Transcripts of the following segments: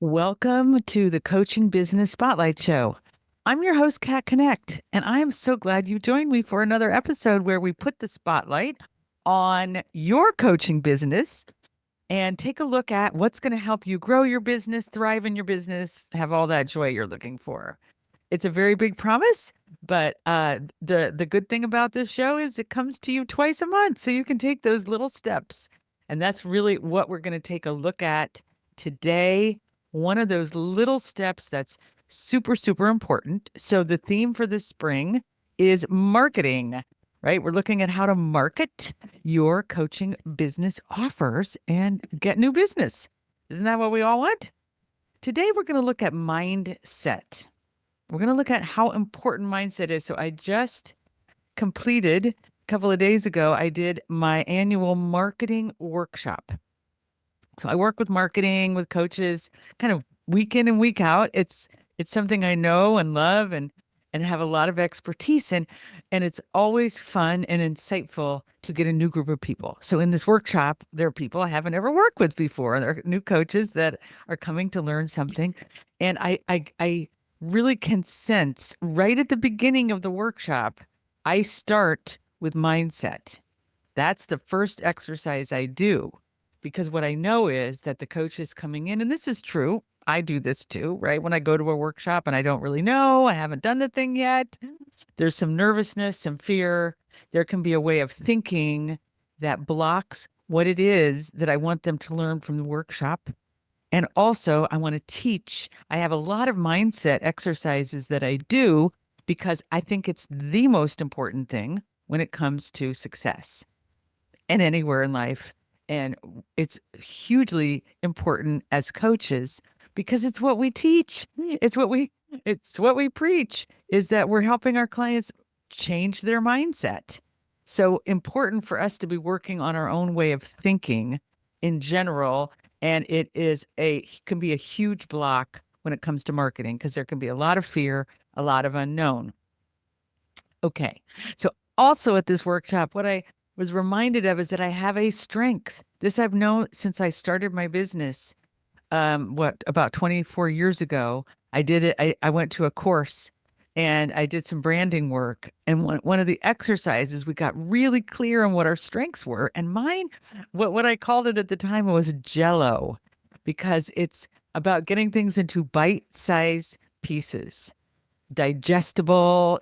Welcome to the Coaching Business Spotlight Show. I'm your host, Kat Knecht, and I am so glad you joined me for another episode where we put the spotlight on your coaching business and take a look at what's going to help you grow your business, thrive in your business, have all that joy you're looking for. It's a very big promise, but the good thing about this show is it comes to you twice a month, so you can take those little steps. And that's really what we're going to take a look at today. One of those little steps that's super, super important. So the theme for this spring is marketing, right? We're looking at how to market your coaching business offers and get new business. Isn't that what we all want? Today, we're going to look at mindset. We're going to look at how important mindset is. So I just completed a couple of days ago, I did my annual marketing workshop. So I work with marketing with coaches kind of week in and week out. It's something I know and love and have a lot of expertise in, and it's always fun and insightful to get a new group of people. So in this workshop, there are people I haven't ever worked with before. There are new coaches that are coming to learn something, and I really can sense right at the beginning of the workshop, I start with mindset. That's the first exercise I do because what I know is that the coach is coming in, and this is true. I do this too, right? When I go to a workshop and I don't really know, I haven't done the thing yet, there's some nervousness, some fear. There can be a way of thinking that blocks what it is that I want them to learn from the workshop. And also, I want to teach. I have a lot of mindset exercises that I do because I think it's the most important thing when it comes to success and anywhere in life. And it's hugely important as coaches because it's what we teach. It's what we preach is that we're helping our clients change their mindset. So important for us to be working on our own way of thinking in general. And can be a huge block when it comes to marketing because there can be a lot of fear, a lot of unknown. Okay. So also at this workshop, what I was reminded of is that I have a strength. This I've known since I started my business. About 24 years ago, I did it. I went to a course and I did some branding work. And one of the exercises, we got really clear on what our strengths were. And mine, what I called it at the time was Jello, because it's about getting things into bite-sized pieces, digestible,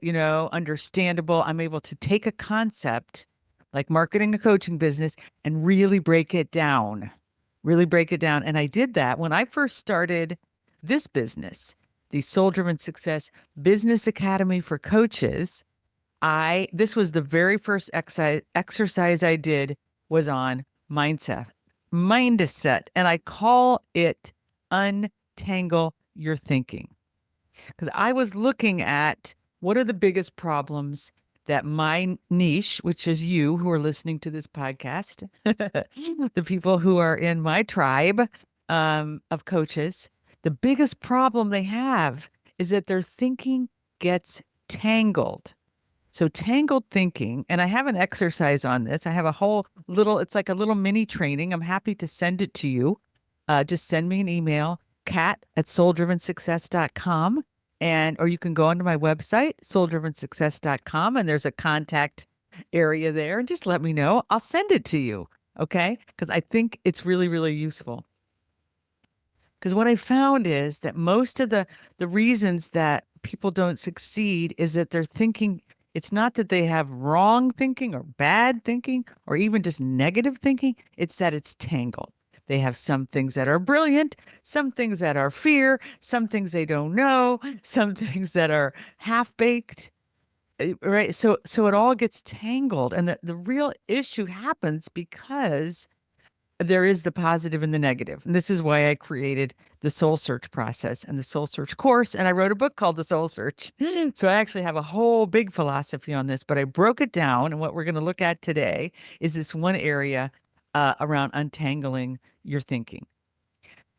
understandable. I'm able to take a concept like marketing a coaching business and really break it down, really break it down. And I did that when I first started this business, the Soul Driven Success Business Academy for Coaches. This was the very first exercise I did was on mindset. And I call it untangle your thinking. Because I was looking at what are the biggest problems that my niche, which is you who are listening to this podcast, the people who are in my tribe of coaches, the biggest problem they have is that their thinking gets tangled. So tangled thinking, and I have an exercise on this. I have a whole it's like a little mini training. I'm happy to send it to you. Just send me an email, kat@souldrivensuccess.com. Or you can go onto my website, souldrivensuccess.com, and there's a contact area there. And just let me know. I'll send it to you. Okay. Because I think it's really, really useful. Because what I found is that most of the reasons that people don't succeed is that they're thinking, it's not that they have wrong thinking or bad thinking or even just negative thinking. It's that it's tangled. They have some things that are brilliant, some things that are fear, some things they don't know, some things that are half-baked, right? So it all gets tangled. And the real issue happens because there is the positive and the negative. And this is why I created the Soul Search process and the Soul Search course. And I wrote a book called The Soul Search. So I actually have a whole big philosophy on this, but I broke it down. And what we're going to look at today is this one area around untangling your thinking.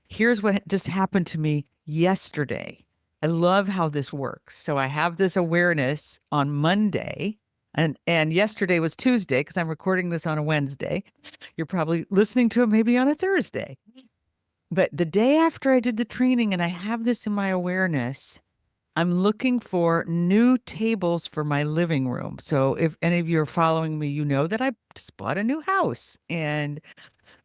Here's what just happened to me yesterday. I love how this works. So I have this awareness on Monday, and yesterday was Tuesday because I'm recording this on a Wednesday. You're probably listening to it maybe on a Thursday. But the day after I did the training, and I have this in my awareness, I'm looking for new tables for my living room. So if any of you are following me, you know that I just bought a new house. And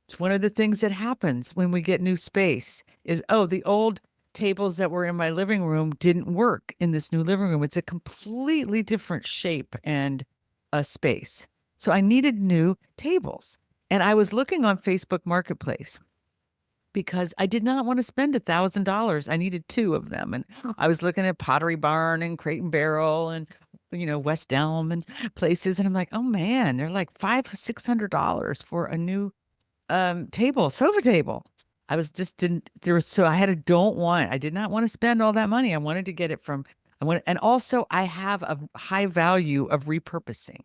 it's one of the things that happens when we get new space is, oh, the old tables that were in my living room didn't work in this new living room. It's a completely different shape and a space. So I needed new tables. And I was looking on Facebook Marketplace because I did not want to spend $1,000. I needed two of them. And I was looking at Pottery Barn and Crate and Barrel and, West Elm and places. And I'm like, oh man, they're like $500-$600 for a new sofa table. I was just didn't there was so I had a don't want. I did not want to spend all that money. I wanted to get it from and also I have a high value of repurposing,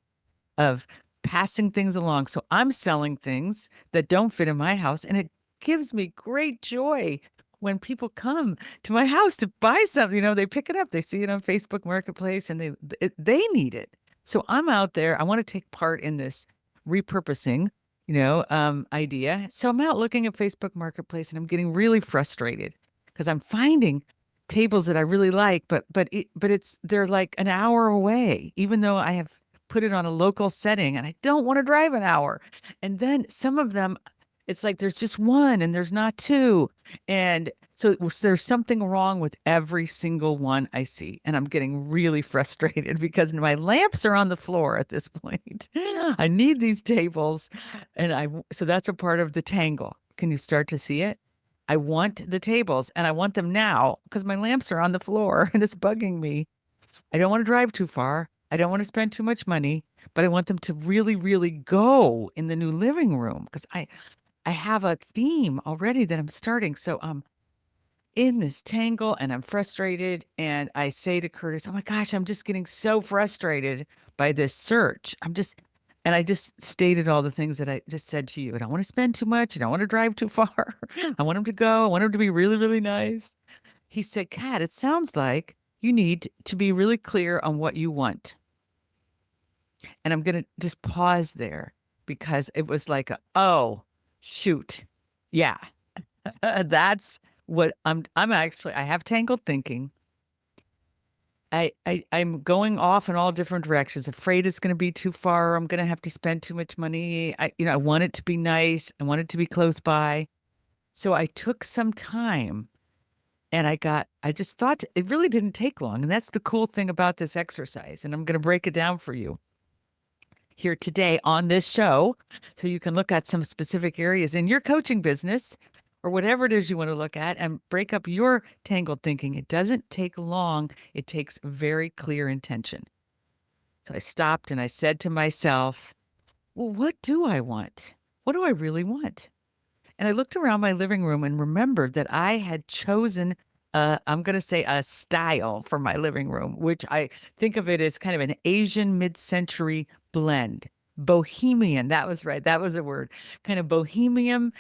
of passing things along. So I'm selling things that don't fit in my house, and it gives me great joy when people come to my house to buy something. They pick it up, they see it on Facebook Marketplace, and they need it. So I'm out there. I want to take part in this repurposing, idea. So I'm out looking at Facebook Marketplace, and I'm getting really frustrated because I'm finding tables that I really like, but they're like an hour away, even though I have put it on a local setting, and I don't want to drive an hour. And then some of them, it's like there's just one and there's not two. And so there's something wrong with every single one I see. And I'm getting really frustrated because my lamps are on the floor at this point. I need these tables. So that's a part of the tangle. Can you start to see it? I want the tables, and I want them now because my lamps are on the floor and it's bugging me. I don't want to drive too far. I don't want to spend too much money, but I want them to really, really go in the new living room because I have a theme already that I'm starting. So I'm in this tangle and I'm frustrated. And I say to Curtis, oh my gosh, I'm just getting so frustrated by this search. And I just stated all the things that I just said to you. I don't want to spend too much. I don't want to drive too far. I want him to go. I want him to be really, really nice. He said, Kat, it sounds like you need to be really clear on what you want. And I'm going to just pause there because it was like, oh, shoot. Yeah. That's what I'm actually, I have tangled thinking. I'm going off in all different directions. Afraid it's going to be too far. I'm going to have to spend too much money. I want it to be nice. I want it to be close by. So I took some time, and I just thought it really didn't take long. And that's the cool thing about this exercise. And I'm going to break it down for you here today on this show, so you can look at some specific areas in your coaching business or whatever it is you want to look at and break up your tangled thinking. It doesn't take long. It takes very clear intention. So I stopped and I said to myself, well, what do I want? What do I really want? And I looked around my living room and remembered that I had chosen, I'm going to say, a style for my living room, which I think of it as kind of an Asian mid-century blend. Bohemian, that was right. That was a word. Kind of bohemian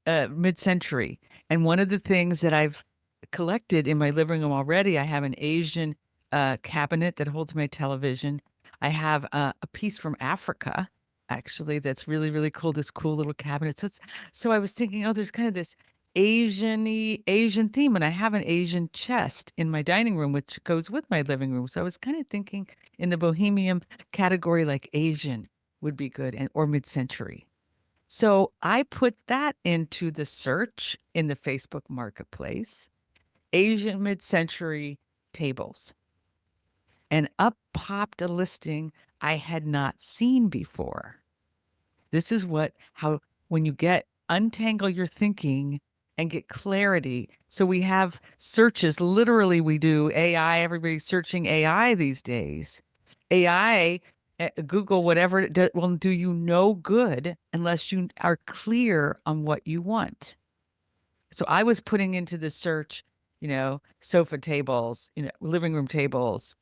mid-century. And one of the things that I've collected in my living room already, I have an Asian cabinet that holds my television. I have a piece from Africa, actually, that's really, really cool. This cool little cabinet. So I was thinking, oh, there's kind of this Asian theme, and I have an Asian chest in my dining room, which goes with my living room. So I was kind of thinking in the bohemian category, like Asian would be good, or mid-century. So I put that into the search in the Facebook Marketplace, Asian mid-century tables. And up popped a listing I had not seen before. This is when you untangle your thinking and get clarity. So we have searches, literally we do AI, everybody's searching AI these days. AI, Google, whatever it does, will do you no good unless you are clear on what you want. So I was putting into the search, sofa tables, living room tables.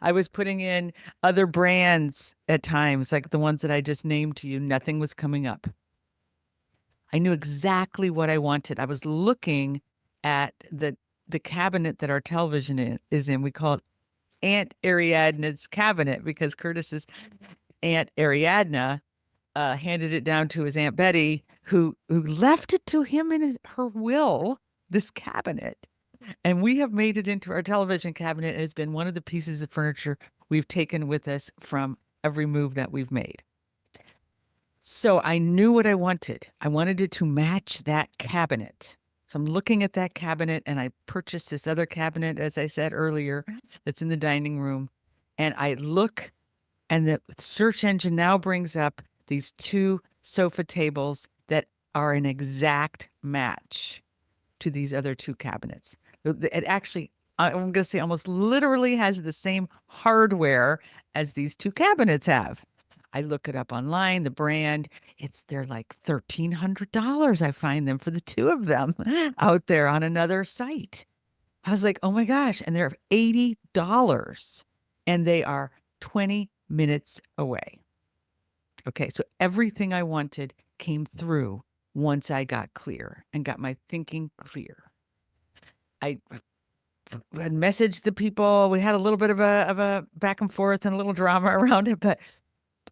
I was putting in other brands at times, like the ones that I just named to you. Nothing was coming up. I knew exactly what I wanted. I was looking at the cabinet that our television is in. We call it Aunt Ariadne's cabinet because Curtis's Aunt Ariadne handed it down to his Aunt Betty, who left it to him in her will, this cabinet. And we have made it into our television cabinet. It has been one of the pieces of furniture we've taken with us from every move that we've made. So I knew what I wanted. I wanted it to match that cabinet. So I'm looking at that cabinet, and I purchased this other cabinet, as I said earlier, that's in the dining room. And I look, and the search engine now brings up these two sofa tables that are an exact match to these other two cabinets. It actually, I'm going to say, almost literally has the same hardware as these two cabinets have. I look it up online, the brand, they're like $1,300. I find them for the two of them out there on another site. I was like, oh my gosh. And they're $80 and they are 20 minutes away. Okay. So everything I wanted came through once I got clear and got my thinking clear. I had messaged the people. We had a little bit of a back and forth and a little drama around it, but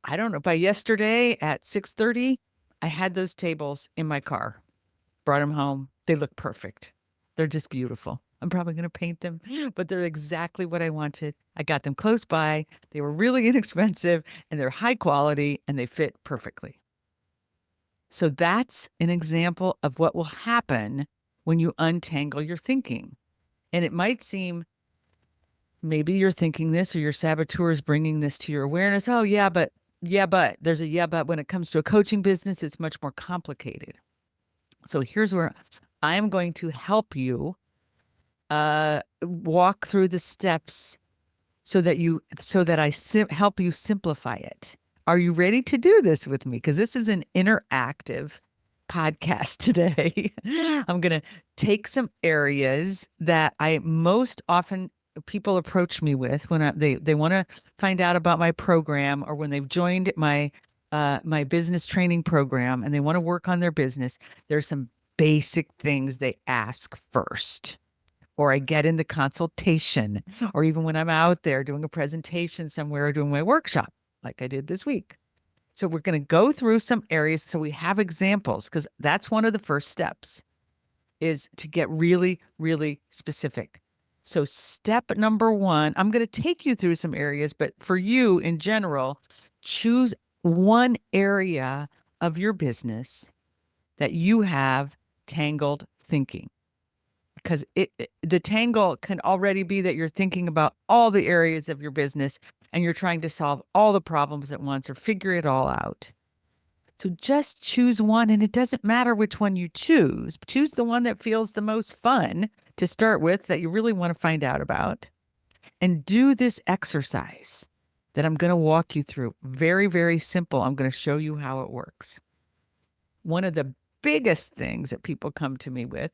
I don't know. By yesterday at 6:30, I had those tables in my car, brought them home. They look perfect. They're just beautiful. I'm probably going to paint them, but they're exactly what I wanted. I got them close by. They were really inexpensive and they're high quality and they fit perfectly. So that's an example of what will happen when you untangle your thinking. And it might seem, maybe you're thinking this or your saboteur is bringing this to your awareness. Oh, yeah, but there's a yeah, but when it comes to a coaching business, it's much more complicated. So here's where I am going to help you walk through the steps so that I help you simplify it. Are you ready to do this with me? Because this is an interactive podcast today. I'm going to take some areas that I most often people approach me with when they want to find out about my program, or when they've joined my my business training program and they want to work on their business. There's some basic things they ask first, or I get in the consultation, or even when I'm out there doing a presentation somewhere or doing my workshop like I did this week. So we're going to go through some areas so we have examples, because that's one of the first steps, is to get really, really specific. So step number one, I'm going to take you through some areas, but for you in general, choose one area of your business that you have tangled thinking. Because the tangle can already be that you're thinking about all the areas of your business and you're trying to solve all the problems at once or figure it all out. So just choose one, and it doesn't matter which one you choose. Choose the one that feels the most fun to start with, that you really want to find out about, and do this exercise that I'm going to walk you through. Very, very simple. I'm going to show you how it works. One of the biggest things that people come to me with,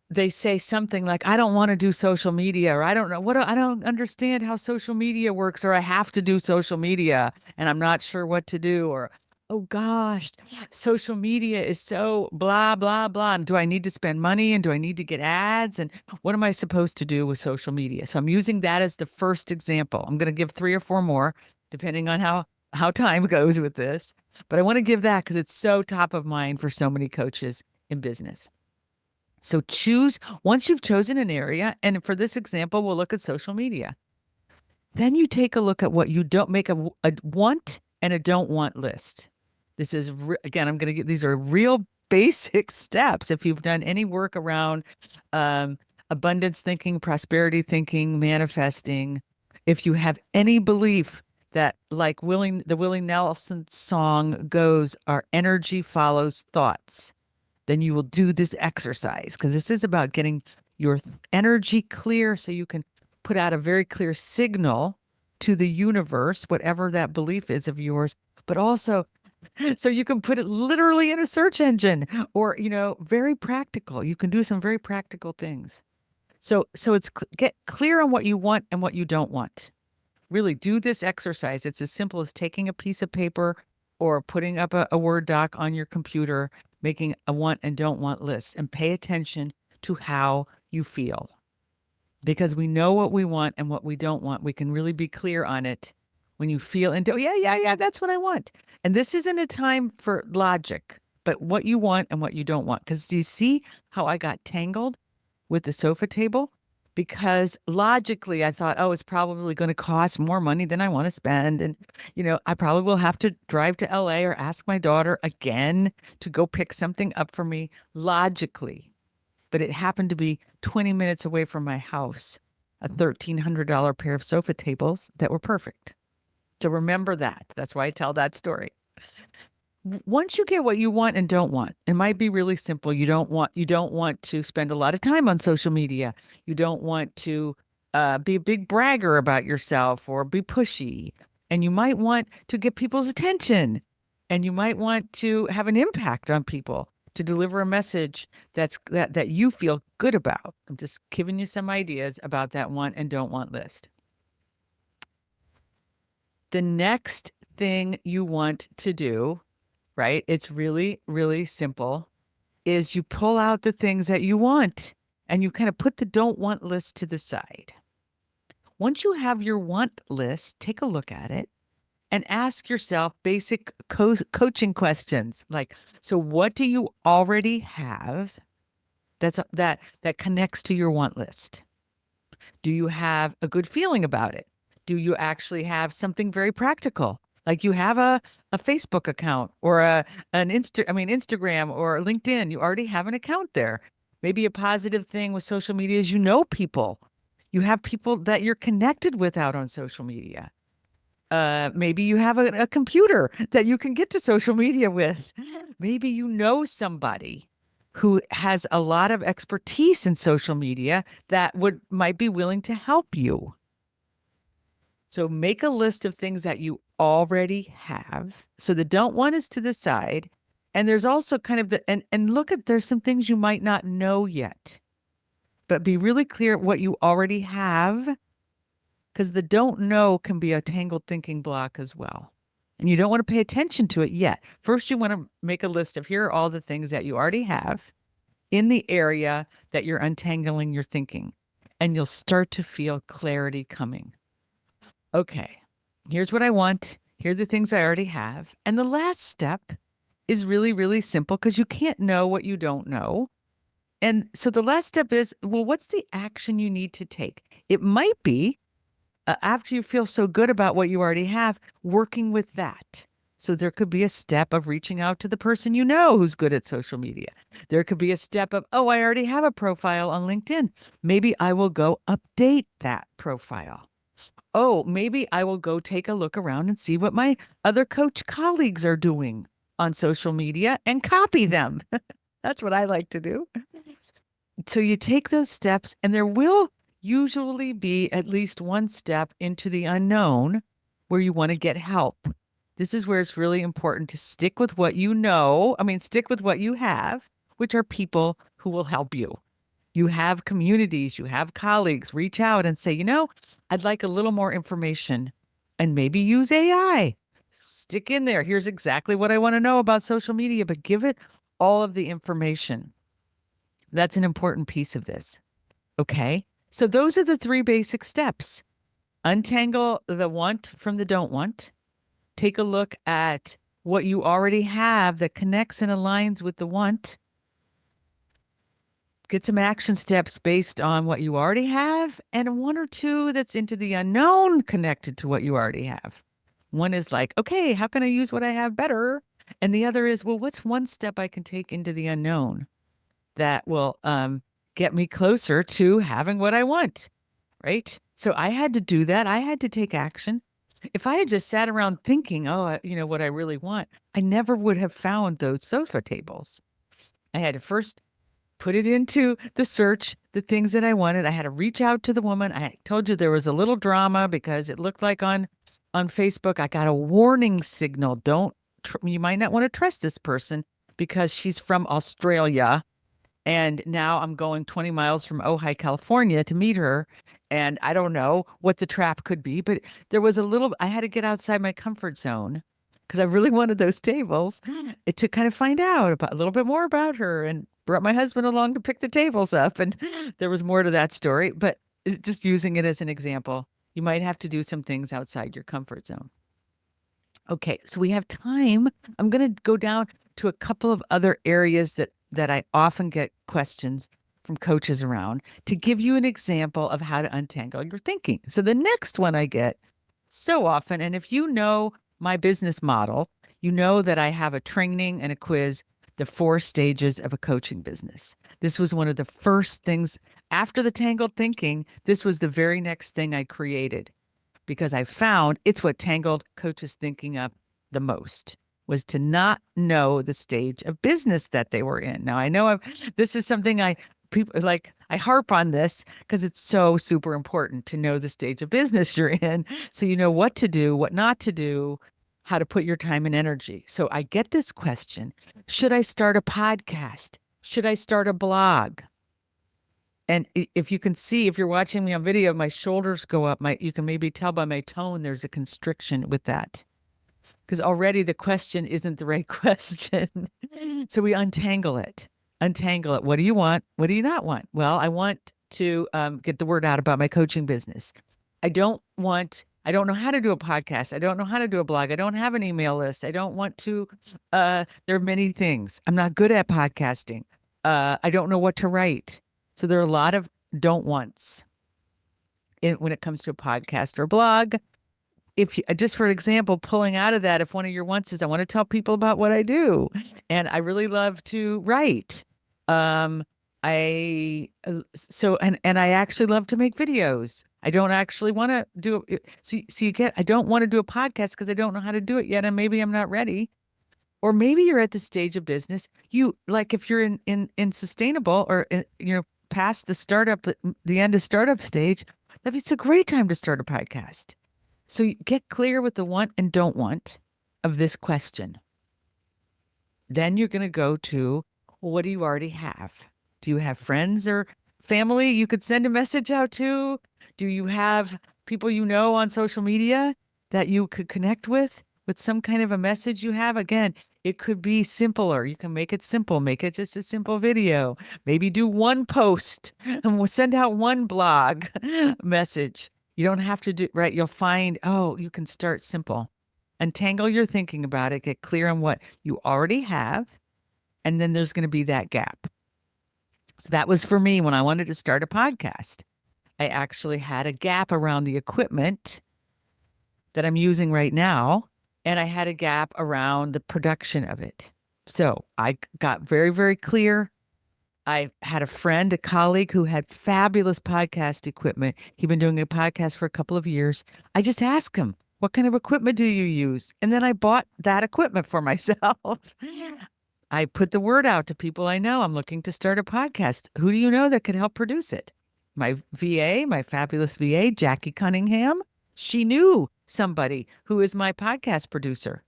they say something like, I don't want to do social media, or I don't know I don't understand how social media works, or I have to do social media and I'm not sure what to do, or, oh gosh, social media is so blah, blah, blah. And do I need to spend money, and do I need to get ads? And what am I supposed to do with social media? So I'm using that as the first example. I'm going to give 3 or 4 more, depending on how time goes with this. But I want to give that because it's so top of mind for so many coaches in business. So once you've chosen an area, and for this example, we'll look at social media. Then you take a look at what you don't, make a want and a don't want list. This is, again, I'm going to get, these are real basic steps. If you've done any work around abundance thinking, prosperity thinking, manifesting, if you have any belief that, like the Willie Nelson song goes, our energy follows thoughts, then you will do this exercise, because this is about getting your energy clear so you can put out a very clear signal to the universe, whatever that belief is of yours, but also so you can put it literally in a search engine, or, very practical. You can do some very practical things. So it's get clear on what you want and what you don't want. Really do this exercise. It's as simple as taking a piece of paper or putting up a Word doc on your computer, making a want and don't want list, and pay attention to how you feel. Because we know what we want and what we don't want. We can really be clear on it when you feel and do, yeah, that's what I want. And this isn't a time for logic. but what you want and what you don't want. Because do you see how I got tangled with the sofa table? Because logically, I thought, oh, it's probably going to cost more money than I want to spend. And, I probably will have to drive to LA or ask my daughter again to go pick something up for me logically. But it happened to be 20 minutes away from my house, a $1,300 pair of sofa tables that were perfect. So remember that. That's why I tell that story. Once you get what you want and don't want, it might be really simple. You don't want to spend a lot of time on social media. You don't want to be a big bragger about yourself or be pushy. And you might want to get people's attention. And you might want to have an impact on people, to deliver a message that you feel good about. I'm just giving you some ideas about that want and don't want list. The next thing you want to do, right? It's really, really simple, is you pull out the things that you want and you kind of put the don't want list to the side. Once you have your want list, take a look at it and ask yourself basic coaching questions like, so what do you already have that connects to your want list? Do you have a good feeling about it? Do you actually have something very practical? Like you have a Facebook account or Instagram or LinkedIn. You already have an account there. Maybe a positive thing with social media is people. You have people that you're connected with out on social media. Maybe you have a computer that you can get to social media with. Maybe you know somebody who has a lot of expertise in social media that might be willing to help you. So make a list of things that you already have. So the don't want is to the side. And there's also kind of and look at, there's some things you might not know yet, but be really clear what you already have, because the don't know can be a tangled thinking block as well. And you don't want to pay attention to it yet. First, you want to make a list of, here are all the things that you already have in the area that you're untangling your thinking, and you'll start to feel clarity coming. Okay, here's what I want. Here are the things I already have. And the last step is really, really simple, because you can't know what you don't know. And so the last step is, well, what's the action you need to take? It might be, after you feel so good about what you already have, working with that. So there could be a step of reaching out to the person you know who's good at social media. There could be a step of, oh, I already have a profile on LinkedIn. Maybe I will go update that profile. Oh, maybe I will go take a look around and see what my other coach colleagues are doing on social media and copy them. That's what I like to do. So you take those steps, and there will usually be at least one step into the unknown where you want to get help. This is where it's really important to stick with what you know. Stick with what you have, which are people who will help you. You have communities, you have colleagues. Reach out and say, I'd like a little more information, and maybe use AI. Stick in there. Here's exactly what I want to know about social media, but give it all of the information. That's an important piece of this. Okay. So those are the 3 basic steps. Untangle the want from the don't want. Take a look at what you already have that connects and aligns with the want. Get some action steps based on what you already have, and 1 or 2 that's into the unknown connected to what you already have. One is like, okay, how can I use what I have better? And the other is, well, what's one step I can take into the unknown that will get me closer to having what I want, right? So I had to do that. I had to take action. If I had just sat around thinking, what I really want, I never would have found those sofa tables. I had to first put it into the search, the things that I wanted. I had to reach out to the woman. I told you there was a little drama because it looked like on Facebook, I got a warning signal. You might not want to trust this person because she's from Australia. And now I'm going 20 miles from Ojai, California to meet her. And I don't know what the trap could be, but I had to get outside my comfort zone because I really wanted those tables to kind of find out a little bit more about her, and brought my husband along to pick the tables up. And there was more to that story, but just using it as an example, you might have to do some things outside your comfort zone. Okay, so we have time. I'm going to go down to a couple of other areas that I often get questions from coaches around to give you an example of how to untangle your thinking. So the next one I get so often, and if you know my business model, you know that I have a training and a quiz, the 4 stages of a coaching business. This was one of the first things after the tangled thinking. This was the very next thing I created because I found it's what tangled coaches thinking up the most was to not know the stage of business that they were in. Now I know this is something people like I harp on this because it's so super important to know the stage of business you're in so you know what to do, what not to do, how to put your time and energy. So I get this question, should I start a podcast? Should I start a blog? And if you can see, if you're watching me on video, my shoulders go up. You can maybe tell by my tone, there's a constriction with that. Because already the question isn't the right question. So we untangle it. Untangle it. What do you want? What do you not want? Well, I want to get the word out about my coaching business. I don't know how to do a podcast. I don't know how to do a blog. I don't have an email list. I don't want to, there are many things. I'm not good at podcasting. I don't know what to write. So there are a lot of don't wants when it comes to a podcast or blog. If you, just for example, pulling out of that, if one of your wants is, I want to tell people about what I do, and I really love to write. I so and I actually love to make videos. I don't actually want to do it. So you get, I don't want to do a podcast because I don't know how to do it yet, and maybe I'm not ready. Or maybe you're at the stage of business. You like if you're in sustainable or past the end of startup stage, it's a great time to start a podcast. So you get clear with the want and don't want of this question. Then you're going to go to, well, what do you already have? Do you have friends or family you could send a message out to? Do you have people you know on social media that you could connect with some kind of a message you have? Again, it could be simpler. You can make it simple. Make it just a simple video. Maybe do one post and we'll send out one blog message. You don't have to do, right? You'll find, you can start simple. Untangle your thinking about it. Get clear on what you already have. And then there's going to be that gap. So that was for me when I wanted to start a podcast. I actually had a gap around the equipment that I'm using right now. And I had a gap around the production of it. So I got very, very clear. I had a friend, a colleague who had fabulous podcast equipment. He'd been doing a podcast for a couple of years. I just asked him, what kind of equipment do you use? And then I bought that equipment for myself. I put the word out to people I know. I'm looking to start a podcast. Who do you know that could help produce it? My VA, my fabulous VA, Jackie Cunningham. She knew somebody who is my podcast producer.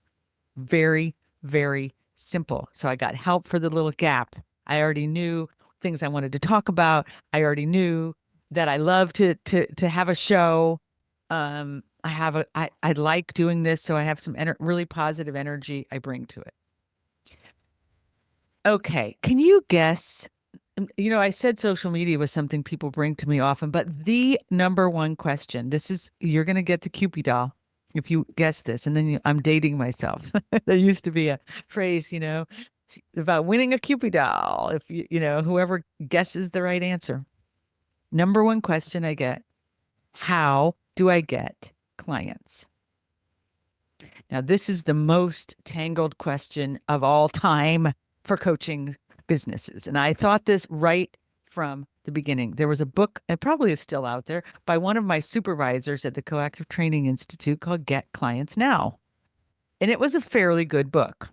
Very, very simple. So I got help for the little gap. I already knew things I wanted to talk about. I already knew that I love to have a show. I like doing this, so I have some really positive energy I bring to it. Okay, can you guess? I said social media was something people bring to me often, but the number one question, you're going to get the Cupid doll if you guess this. And then I'm dating myself. There used to be a phrase, about winning a Cupid doll. If whoever guesses the right answer. Number one question I get, how do I get clients? Now, this is the most tangled question of all time for coaching businesses. And I thought this right from the beginning. There was a book, and probably is still out there, by one of my supervisors at the Coactive Training Institute called Get Clients Now. And it was a fairly good book.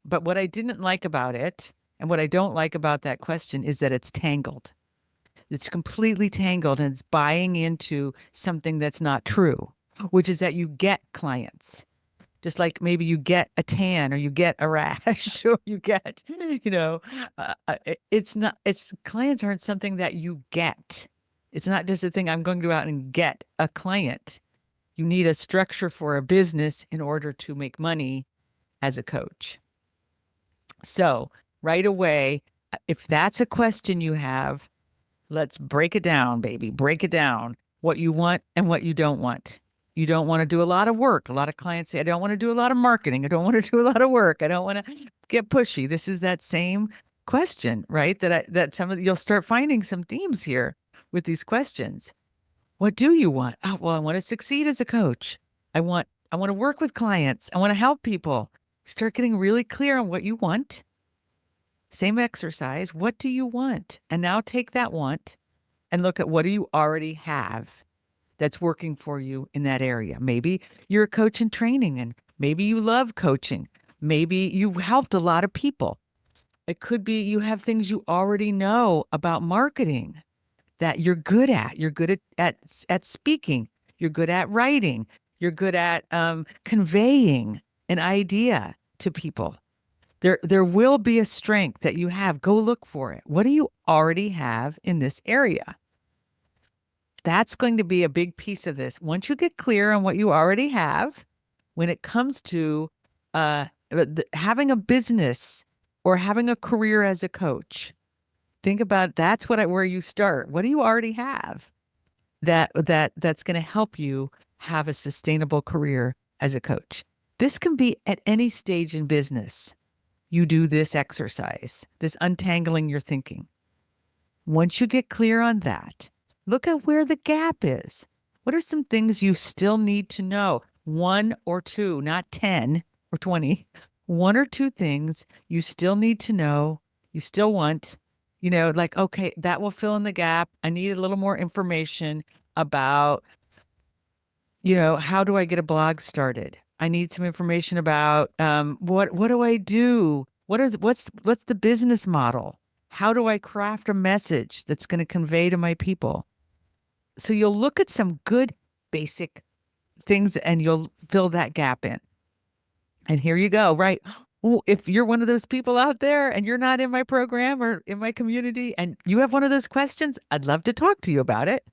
But what I didn't like about it, and what I don't like about that question, is that it's tangled. It's completely tangled, and it's buying into something that's not true, which is that you get clients. Just like maybe you get a tan or you get a rash or you get, clients aren't something that you get. It's not just a thing I'm going to go out and get a client. You need a structure for a business in order to make money as a coach. So right away, if that's a question you have, let's break it down, baby. Break it down. What you want and what you don't want. You don't want to do a lot of work. A lot of clients say, I don't want to do a lot of marketing. I don't want to do a lot of work. I don't want to get pushy. This is that same question, right? That some of you'll start finding some themes here with these questions. What do you want? Oh, well, I want to succeed as a coach. I want to work with clients. I want to help people. Start getting really clear on what you want. Same exercise. What do you want? And now take that want and look at what do you already have that's working for you in that area. Maybe you're a coach in training and maybe you love coaching. Maybe you've helped a lot of people. It could be you have things you already know about marketing that you're good at. You're good at speaking. You're good at writing. You're good at conveying an idea to people. There will be a strength that you have. Go look for it. What do you already have in this area? That's going to be a big piece of this. Once you get clear on what you already have, when it comes to having a business or having a career as a coach, think about that's where you start. What do you already have that's going to help you have a sustainable career as a coach? This can be at any stage in business. You do this exercise, this untangling your thinking. Once you get clear on that, look at where the gap is. What are some things you still need to know? One or two, not 10 or 20. One or two things you still need to know, you still want, like, okay, that will fill in the gap. I need a little more information about, how do I get a blog started? I need some information about what do I do? What's the business model? How do I craft a message that's going to convey to my people? So you'll look at some good basic things and you'll fill that gap in. And here you go, right? Ooh, if you're one of those people out there and you're not in my program or in my community and you have one of those questions, I'd love to talk to you about it.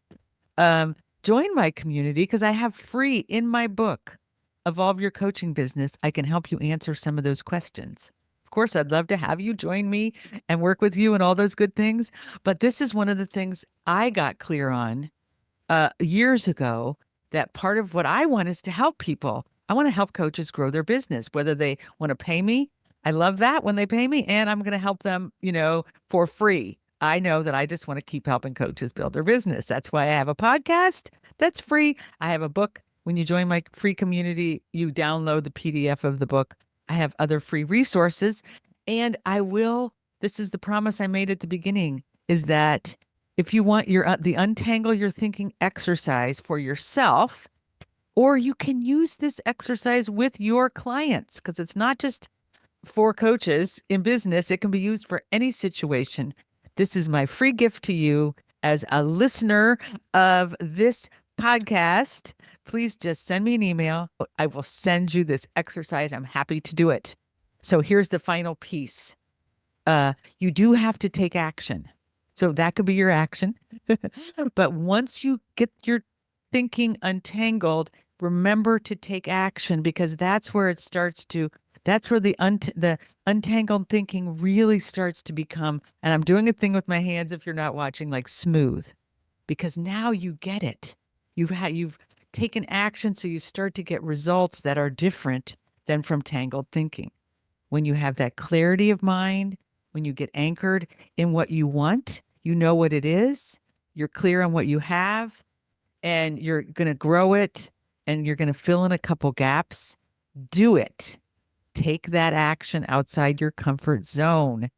Join my community because I have free in my book, Evolve Your Coaching Business. I can help you answer some of those questions. Of course, I'd love to have you join me and work with you and all those good things. But this is one of the things I got clear on years ago, that part of what I want is to help people. I want to help coaches grow their business, whether they want to pay me. I love that when they pay me, and I'm going to help them, for free. I know that I just want to keep helping coaches build their business. That's why I have a podcast that's free. I have a book. When you join my free community, you download the PDF of the book. I have other free resources, and this is the promise I made at the beginning, is that if you want the untangle your thinking exercise for yourself, or you can use this exercise with your clients, because it's not just for coaches in business. It can be used for any situation. This is my free gift to you as a listener of this podcast. Please just send me an email. I will send you this exercise. I'm happy to do it. So here's the final piece. You do have to take action. So that could be your action. But once you get your thinking untangled, remember to take action, because that's where the untangled thinking really starts to become, and I'm doing a thing with my hands if you're not watching, like smooth, because now you get it. You've taken action, so you start to get results that are different than from tangled thinking. When you have that clarity of mind, when you get anchored in what you want, you know what it is, you're clear on what you have, and you're going to grow it, and you're going to fill in a couple gaps. Do it. Take that action outside your comfort zone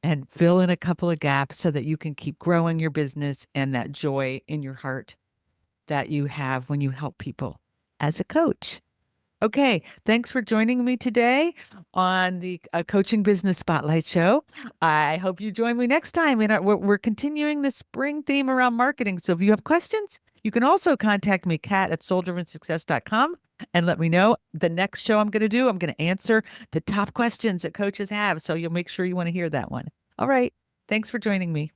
and fill in a couple of gaps so that you can keep growing your business and that joy in your heart that you have when you help people as a coach. Okay, thanks for joining me today on the Coaching Business Spotlight Show. I hope you join me next time. We're continuing the spring theme around marketing. So if you have questions, you can also contact me, kat@souldrivensuccess.com, and let me know. The next show I'm going to answer the top questions that coaches have. So you'll make sure you want to hear that one. All right, thanks for joining me.